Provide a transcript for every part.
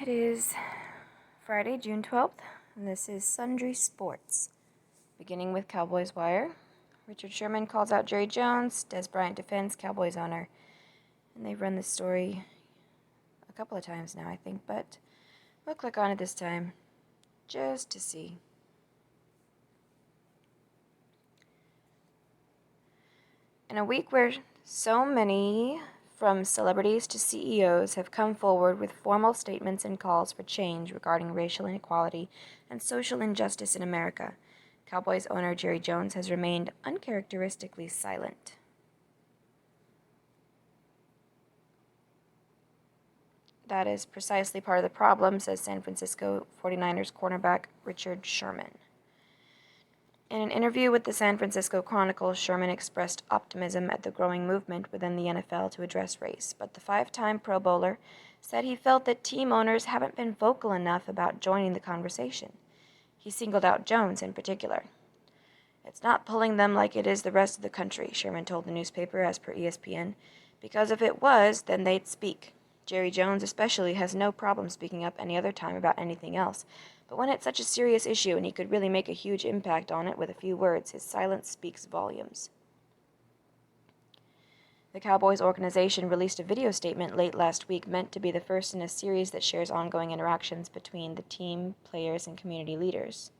It is Friday, June 12th, and this is Sundry Sports. Beginning with Cowboys Wire. Richard Sherman calls out Jerry Jones. Des Bryant defends Cowboys owner. And they've run this story a couple of times now, I think, but we'll click on it this time just to see. In a week where so many, from celebrities to CEOs, have come forward with formal statements and calls for change regarding racial inequality and social injustice in America, Cowboys owner Jerry Jones has remained uncharacteristically silent. That is precisely part of the problem, says San Francisco 49ers cornerback Richard Sherman. In an interview with the San Francisco Chronicle, Sherman expressed optimism at the growing movement within the NFL to address race, but the five-time Pro Bowler said he felt that team owners haven't been vocal enough about joining the conversation. He singled out Jones in particular. "It's not pulling them like it is the rest of the country," Sherman told the newspaper as per ESPN, "because if it was, then they'd speak. Jerry Jones especially has no problem speaking up any other time about anything else, but when it's such a serious issue and he could really make a huge impact on it with a few words, his silence speaks volumes." The Cowboys organization released a video statement late last week meant to be the first in a series that shares ongoing interactions between the team, players, and community leaders.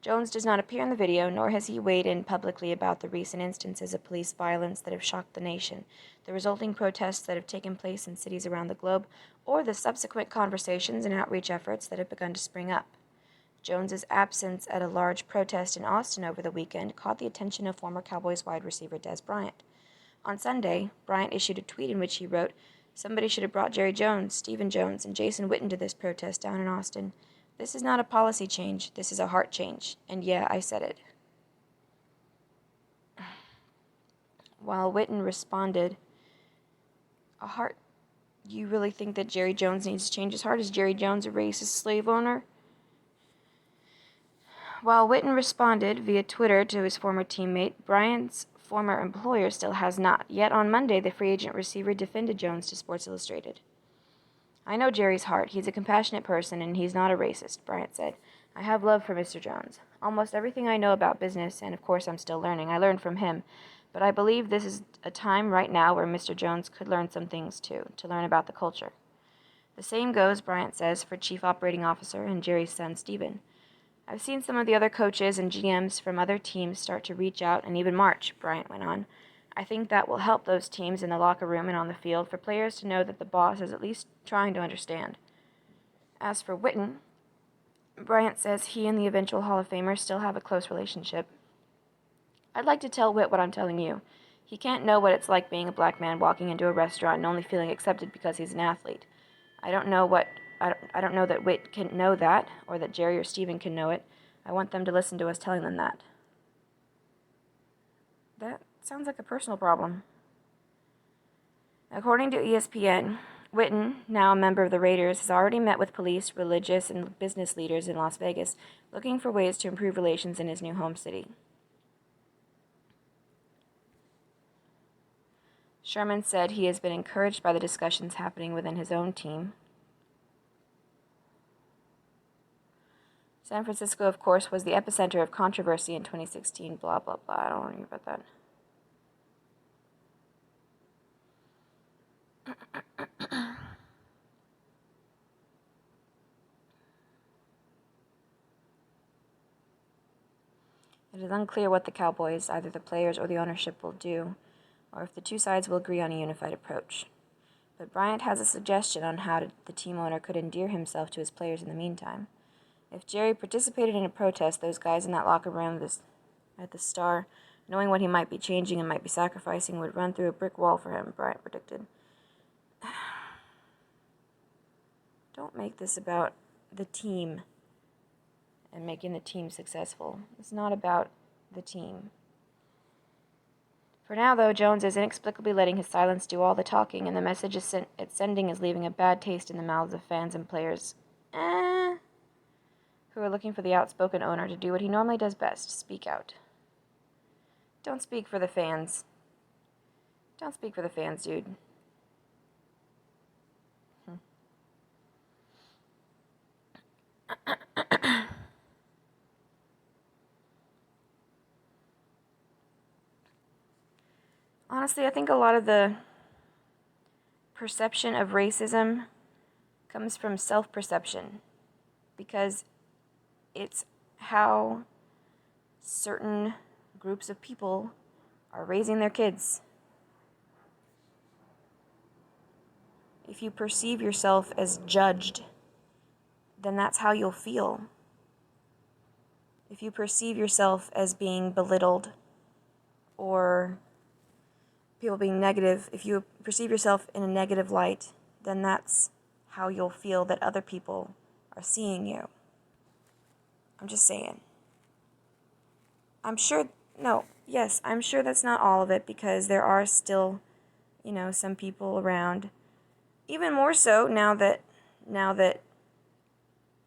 Jones does not appear in the video, nor has he weighed in publicly about the recent instances of police violence that have shocked the nation, the resulting protests that have taken place in cities around the globe, or the subsequent conversations and outreach efforts that have begun to spring up. Jones's absence at a large protest in Austin over the weekend caught the attention of former Cowboys wide receiver Des Bryant. On Sunday, Bryant issued a tweet in which he wrote, "Somebody should have brought Jerry Jones, Stephen Jones, and Jason Witten to this protest down in Austin. This is not a policy change, this is a heart change. And yeah, I said it." While Witten responded, "A heart? You really think that Jerry Jones needs to change his heart? Is Jerry Jones a racist slave owner?" While Witten responded via Twitter to his former teammate, Bryant's former employer still has not. Yet on Monday, the free agent receiver defended Jones to Sports Illustrated. "I know Jerry's heart. He's a compassionate person, and he's not a racist," Bryant said. "I have love for Mr. Jones. Almost everything I know about business, and of course I'm still learning, I learned from him. But I believe this is a time right now where Mr. Jones could learn some things too, to learn about the culture." The same goes, Bryant says, for Chief Operating Officer and Jerry's son, Stephen. "I've seen some of the other coaches and GMs from other teams start to reach out and even march," Bryant went on. "I think that will help those teams in the locker room and on the field for players to know that the boss is at least trying to understand." As for Witten, Bryant says he and the eventual Hall of Famer still have a close relationship. "I'd like to tell Whit what I'm telling you. He can't know what it's like being a black man walking into a restaurant and only feeling accepted because he's an athlete. I don't know that Whit can know that, or that Jerry or Stephen can know it. I want them to listen to us telling them that." That sounds like a personal problem. According to ESPN, Witten, now a member of the Raiders, has already met with police, religious, and business leaders in Las Vegas, looking for ways to improve relations in his new home city. Sherman said he has been encouraged by the discussions happening within his own team. San Francisco, of course, was the epicenter of controversy in 2016, blah, blah, blah. I don't want to hear about that. It is unclear what the Cowboys, either the players or the ownership, will do, or if the two sides will agree on a unified approach. But Bryant has a suggestion on how the team owner could endear himself to his players in the meantime. If Jerry participated in a protest, those guys in that locker room at the Star, knowing what he might be changing and might be sacrificing, would run through a brick wall for him, Bryant predicted. Don't make this about the team and making the team successful. It's not about the team. For now, though, Jones is inexplicably letting his silence do all the talking, and the message it's sending is leaving a bad taste in the mouths of fans and players who are looking for the outspoken owner to do what he normally does best, speak out. Don't speak for the fans. Don't speak for the fans, dude. Honestly, I think a lot of the perception of racism comes from self-perception, because it's how certain groups of people are raising their kids. If you perceive yourself as judged, then that's how you'll feel. If you perceive yourself as being belittled or people being negative, if you perceive yourself in a negative light, then that's how you'll feel that other people are seeing you. I'm just saying. I'm sure that's not all of it, because there are still, some people around. Even more so now that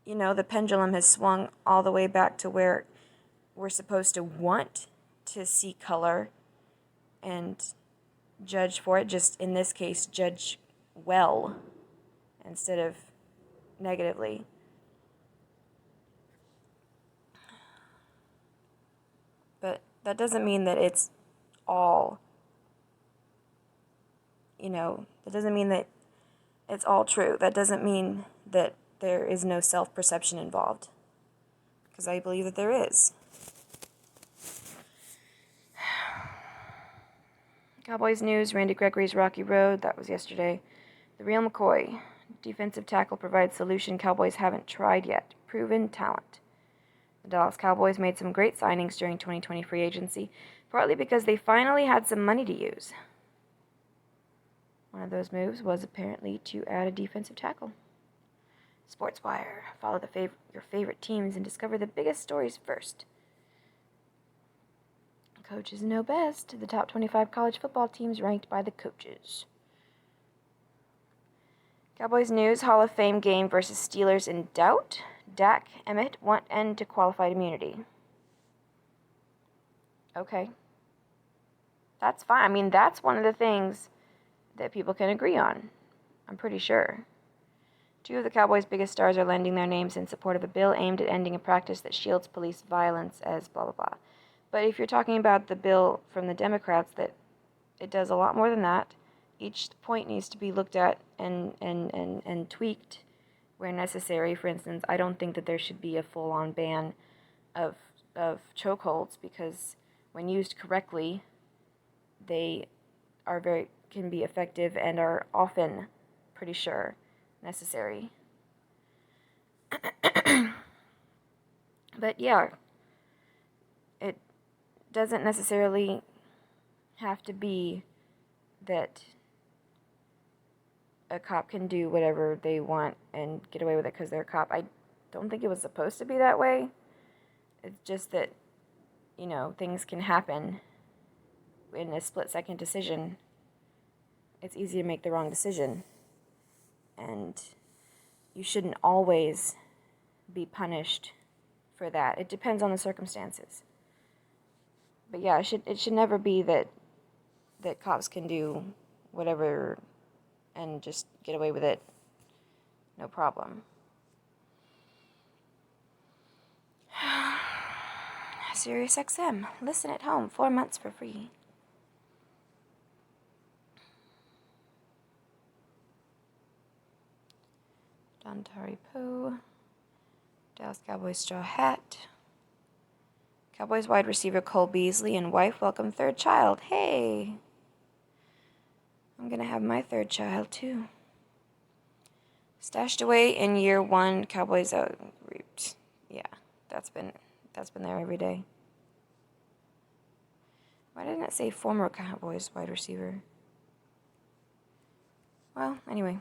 the pendulum has swung all the way back to where we're supposed to want to see color and judge for it. Just in this case, judge well instead of negatively. But that doesn't mean that it's all, that doesn't mean that it's all true. That doesn't mean that there is no self-perception involved, because I believe that there is. Cowboys news, Randy Gregory's Rocky Road, that was yesterday. The real McCoy, defensive tackle, provides solution Cowboys haven't tried yet. Proven talent. The Dallas Cowboys made some great signings during 2020 free agency, partly because they finally had some money to use. One of those moves was apparently to add a defensive tackle. SportsWire. Follow your favorite teams and discover the biggest stories first. Coaches know best. The top 25 college football teams ranked by the coaches. Cowboys news, Hall of Fame game versus Steelers in doubt. Dak, Emmett want end to qualified immunity. Okay. That's fine. I mean, that's one of the things that people can agree on, I'm pretty sure. Two of the Cowboys' biggest stars are lending their names in support of a bill aimed at ending a practice that shields police violence as blah, blah, blah. But if you're talking about the bill from the Democrats, that it does a lot more than that. Each point needs to be looked at and tweaked where necessary. For instance, I don't think that there should be a full-on ban of chokeholds, because when used correctly, they can be effective and are often, pretty sure, necessary. But yeah, it doesn't necessarily have to be that a cop can do whatever they want and get away with it because they're a cop. I don't think it was supposed to be that way. It's just that, things can happen in a split-second decision. It's easy to make the wrong decision. And you shouldn't always be punished for that. It depends on the circumstances. But yeah, it should never be that cops can do whatever and just get away with it. No problem. SiriusXM. Listen at home. 4 months for free. Dontari Poe. Dallas Cowboys straw hat. Cowboys wide receiver Cole Beasley and wife welcome third child. Hey! I'm gonna have my third child too. Stashed away in year one, Cowboys out. Yeah, that's been there every day. Why didn't it say former Cowboys wide receiver? Well, anyway.